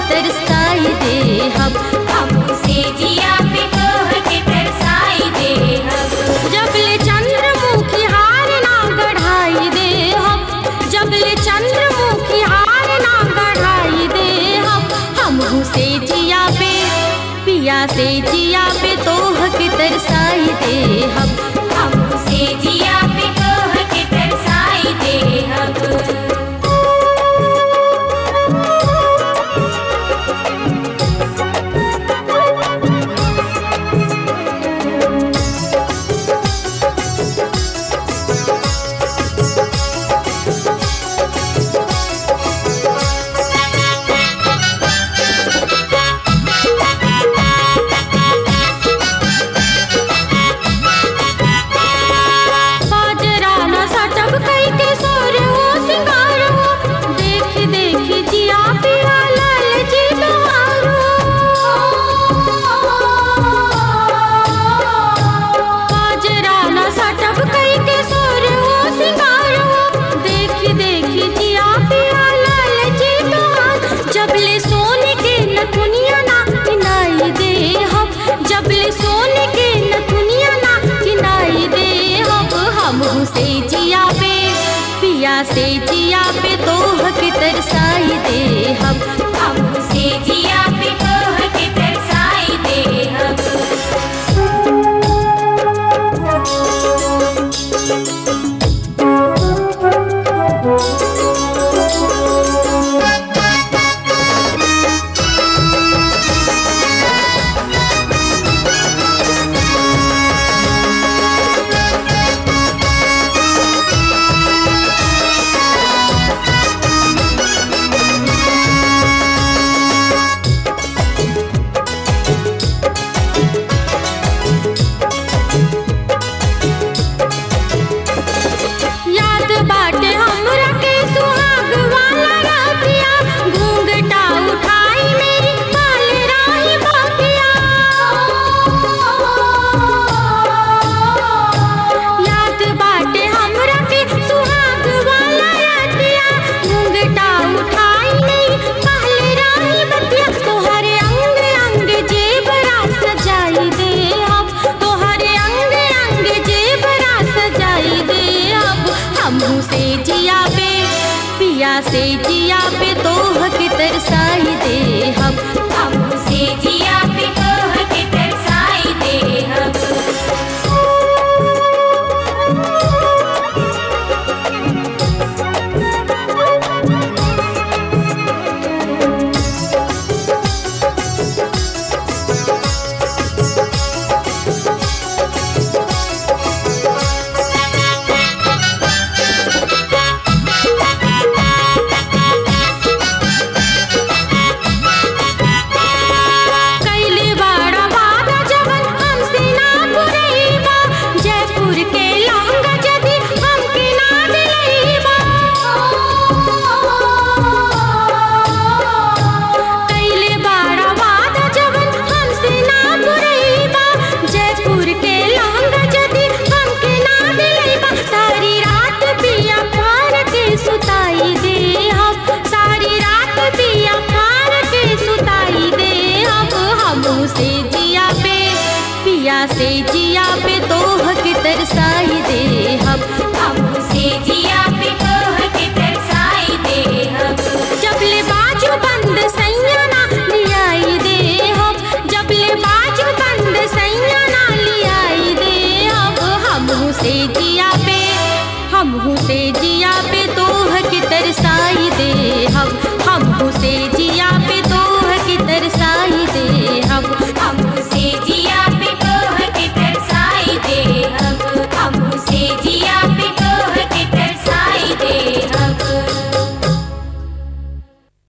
तरसाई दे हम से जिया पे तोह के तरसाई दे हम। जबले चंद्रमुखी हार ना गढ़ाई दे हम, जबले चंद्रमुखी हार ना गढ़ाई दे हम से जिया पे पिया से जिया पे तोह के तरसाई दे हम से जिया पे तोह के तरसाई दे हम। से जिया पे पिया से जिया पे तोह के तरसाई दे हम से जिया पे तोह के तरसाई दे हम। से जिया पे तोह के तरसाई दे हम से जिया पे तोह के तरसाई दे हम। से जिया पे तोह के तरसाई दे हम से जिया पे तोह के तरसाई दे हम। जबले बाजू बंद सैया ना लियाई दे हम, जबले बाजू बंद सैया ना लियाई दे हम से जिया पे